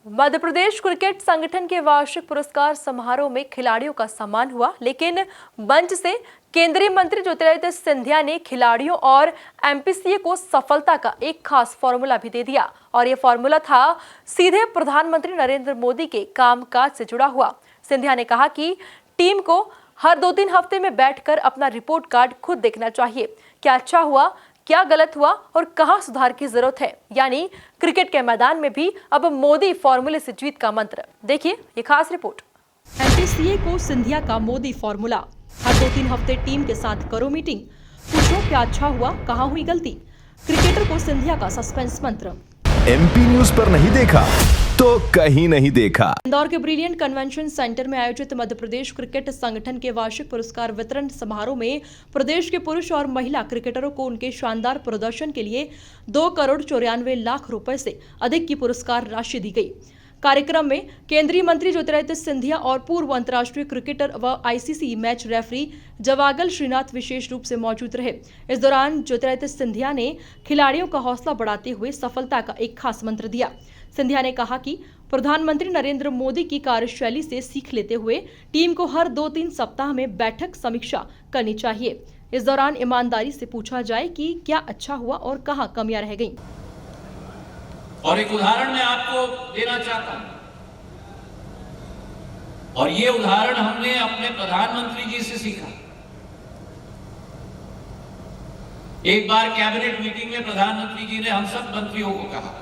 Madhya Pradesh cricket संगठन के वार्षिक पुरस्कार समारोह में खिलाड़ियों का सम्मान हुआ, लेकिन मंच से केंद्रीय मंत्री ज्योतिरादित्य सिंधिया ने खिलाड़ियों और एमपीसीए को सफलता का एक खास फॉर्मूला भी दे दिया और ये फॉर्मूला था सीधे प्रधानमंत्री नरेंद्र मोदी के कामकाज से जुड़ा हुआ। सिंधिया ने कहा कि टीम को हर 2-3 हफ्ते में बैठकर अपना रिपोर्ट कार्ड खुद देखना चाहिए, क्या अच्छा हुआ, क्या गलत हुआ और कहां सुधार की जरूरत है। यानी क्रिकेट के मैदान में भी अब मोदी फॉर्मूले से जीत का मंत्र। देखिए ये खास रिपोर्ट। एमपीसीए को सिंधिया का मोदी फॉर्मूला। हर 2-3 हफ्ते टीम के साथ करो मीटिंग, पूछो क्या अच्छा हुआ, कहां हुई गलती। क्रिकेटर को सिंधिया का सस्पेंस मंत्र। एमपी न्यूज पर नहीं देखा तो कहीं नहीं देखा। इंदौर के ब्रिलियंट कन्वेंशन सेंटर में आयोजित मध्य प्रदेश क्रिकेट संगठन के वार्षिक पुरस्कार वितरण समारोह में प्रदेश के पुरुष और महिला क्रिकेटरों को उनके शानदार प्रदर्शन के लिए 2,94,00,000 रुपए से अधिक की पुरस्कार राशि दी गई। कार्यक्रम में केंद्रीय मंत्री ज्योतिरादित्य सिंधिया और पूर्व अंतर्राष्ट्रीय क्रिकेटर व ICC match referee Javagal Srinath विशेष रूप से मौजूद रहे। इस दौरान ज्योतिरादित्य सिंधिया ने खिलाड़ियों का हौसला बढ़ाते हुए सफलता का एक खास मंत्र दिया। सिंधिया ने कहा कि प्रधानमंत्री नरेंद्र मोदी की कार्यशैली से सीख लेते हुए टीम को हर 2-3 सप्ताह में बैठक समीक्षा करनी चाहिए। इस दौरान ईमानदारी से पूछा जाए कि क्या अच्छा हुआ और कहां कमियां रह गईं। और एक उदाहरण मैं आपको देना चाहता हूं, और ये उदाहरण हमने अपने प्रधानमंत्री जी से सीखा। एक बार कैबिनेट मीटिंग में प्रधानमंत्री जी ने हम सब मंत्रियों को कहा,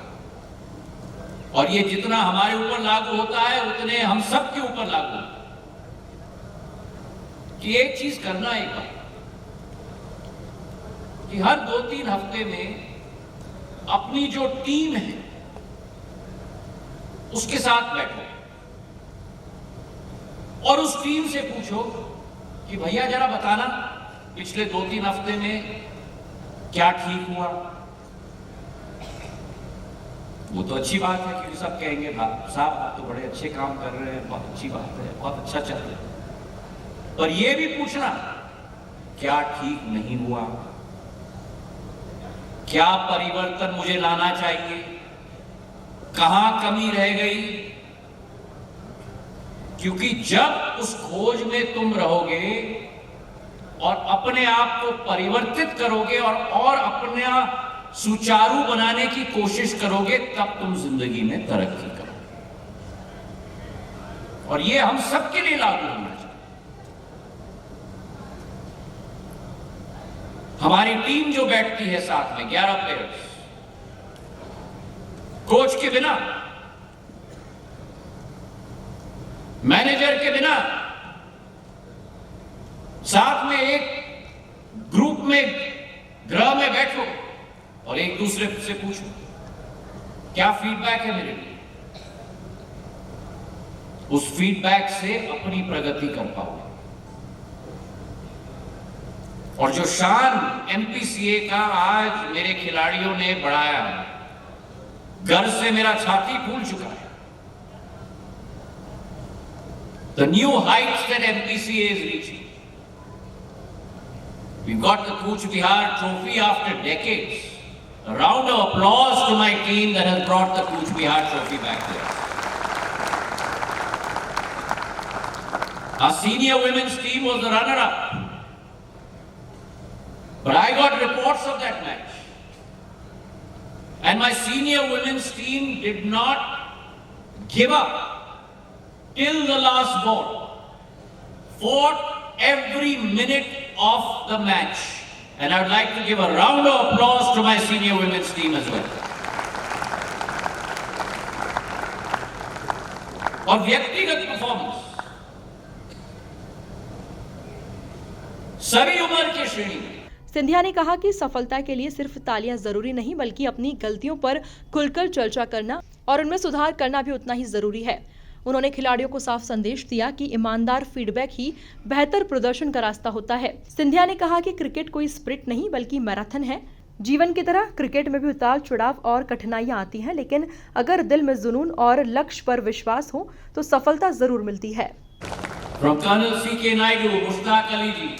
और ये जितना हमारे ऊपर लागू होता है उतने हम सब के ऊपर लागू होता है, कि एक चीज करना एक बार कि हर 2-3 हफ्ते में अपनी जो टीम है उसके साथ बैठो और उस टीम से पूछो कि भैया जरा बताना पिछले 2-3 हफ्ते में क्या ठीक हुआ। वो तो अच्छी बात है क्योंकि सब कहेंगे साहब आप तो बड़े अच्छे काम कर रहे हैं, बहुत अच्छी बात है, बहुत अच्छा चल रहा है। पर ये भी पूछना क्या ठीक नहीं हुआ, क्या परिवर्तन मुझे लाना चाहिए, कहां कमी रह गई। क्योंकि जब उस खोज में तुम रहोगे और अपने आप को परिवर्तित करोगे और अपना सुचारू बनाने की कोशिश करोगे, तब तुम जिंदगी में तरक्की करोगे। और ये हम सबके लिए लागू होना चाहिए। हमारी टीम जो बैठती है साथ में 11 प्लेयर्स, कोच के बिना, मैनेजर के बिना, साथ में एक ग्रुप में ग्रह में बैठो और एक दूसरे से पूछो क्या फीडबैक है मेरे लिए। उस फीडबैक से अपनी प्रगति कर पाओगे। और जो शान एमपीसीए का आज मेरे खिलाड़ियों ने बढ़ाया है, गर्व से मेरा छाती फूल चुका है। The new heights that MPCA is reaching. We got the Cooch Behar trophy after decades. A round of applause to my team that has brought the Cooch Behar trophy back there. Our senior women's team was the runner-up. But I got reports of that match. And my senior women's team did not give up till the last ball. Fought every minute of the match. And I would like to give a round of applause to my senior women's team as well. और व्यक्तिगत performance सभी उम्र की श्रेणी में। सिंधिया ने कहा कि सफलता के लिए सिर्फ तालियां जरूरी नहीं, बल्कि अपनी गलतियों पर खुलकर चर्चा करना और उनमें सुधार करना भी उतना ही जरूरी है। उन्होंने खिलाड़ियों को साफ संदेश दिया कि ईमानदार फीडबैक ही बेहतर प्रदर्शन का रास्ता होता है। सिंधिया ने कहा कि क्रिकेट कोई स्प्रिंट नहीं बल्कि मैराथन है। जीवन की तरह क्रिकेट में भी उतार चढ़ाव और कठिनाइयां आती हैं, लेकिन अगर दिल में जुनून और लक्ष्य पर विश्वास हो तो सफलता जरूर मिलती है। From Colonel C.K. Naidu, Mushtaq Ali ji,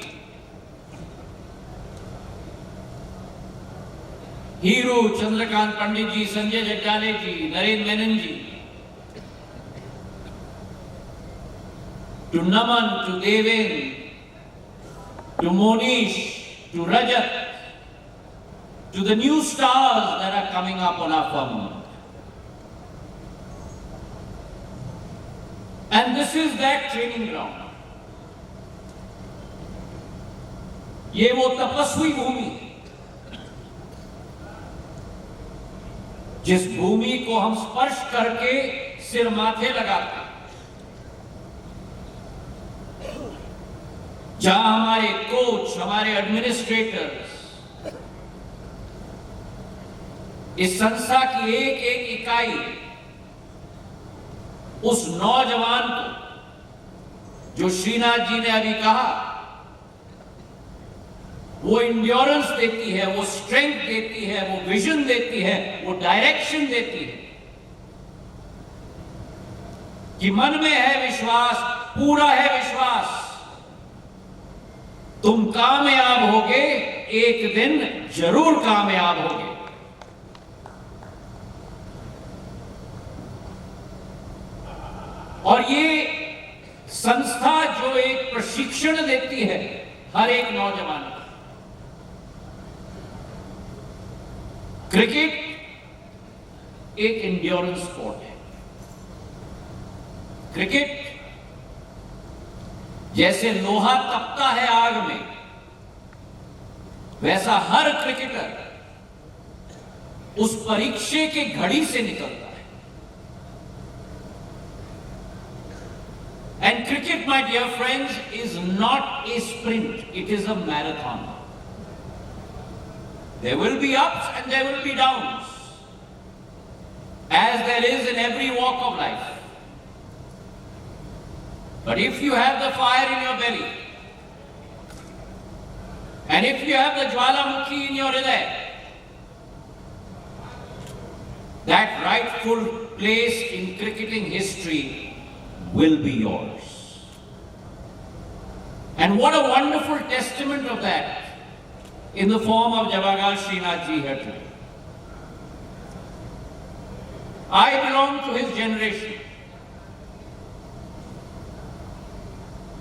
Hiru Chandrakant Pandit ji, Sanjay Jagdale ji, Narendra Menon ji, to Naman, to Devin, to Monish, to Rajat, to the new stars that are coming up on our firmament. And this is that training ground. ये वो तपस्वी भूमि जिस भूमि को हम स्पर्श करके सिर माथे लगाते हैं, जहां हमारे कोच, हमारे एडमिनिस्ट्रेटर्स इस संस्था की एक एक इकाई उस नौजवान को, जो श्रीनाथ जी ने अभी कहा, वो इंड्योरेंस देती है, वो स्ट्रेंथ देती है, वो विजन देती है, वो डायरेक्शन देती है कि मन में है विश्वास, पूरा है विश्वास, तुम कामयाब होगे, एक दिन जरूर कामयाब होगे। और ये संस्था जो एक प्रशिक्षण देती है हर एक नौजवान को। क्रिकेट एक एंड्योरेंस स्पोर्ट है। क्रिकेट जैसे लोहा तपता है आग में, वैसा हर क्रिकेटर उस परीक्षे के घड़ी से निकलता है। And cricket, my dear friends, is not a sprint, it is a marathon. There will be ups and there will be downs, as there is in every walk of life. But if you have the fire in your belly, and if you have the Jwalamukhi in your hriday, that rightful place in cricketing history will be yours. And what a wonderful testament of that in the form of Javagal Srinath ji here today. I belong to his generation.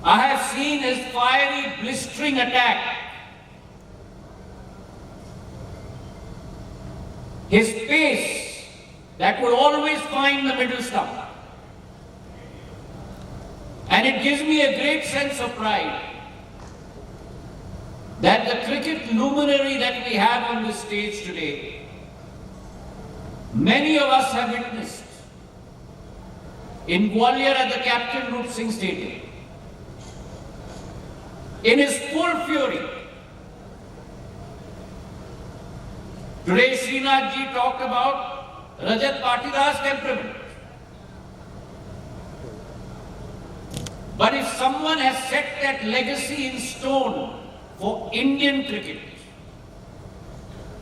I have seen his fiery, blistering attack, his pace that would always find the middle stump. And it gives me a great sense of pride that the cricket luminary that we have on this stage today, many of us have witnessed in Gwalior at the Captain Rup Singh Stadium. In his full fury, today Srinath ji talked about Rajat Patidar's temperament. But if someone has set that legacy in stone for Indian cricket,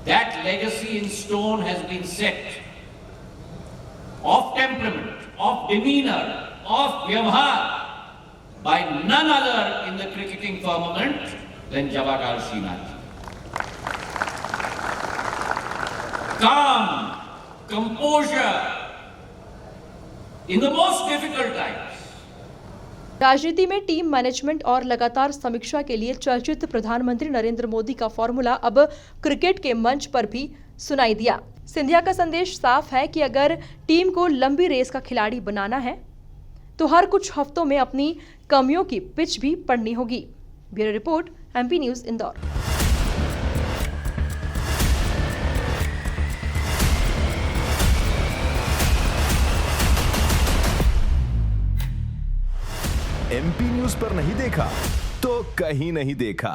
that legacy in stone has been set of temperament, of demeanor, of vyavhar by none other in the cricketing firmament than Javagal Srinath ji. Calm, composure in the most difficult times. राजनीति में team management और लगातार समीक्षा के लिए चर्चित प्रधानमंत्री नरेंद्र मोदी का फॉर्मूला अब क्रिकेट के मंच पर भी सुनाई दिया। सिंधिया का संदेश साफ है कि अगर टीम को लंबी रेस का खिलाड़ी बनाना है तो हर कुछ हफ्तों में अपनी कमियों की पिच भी पढ़नी होगी। Bureau report, MP news, Indore. MP news पर नहीं देखा तो कहीं नहीं देखा।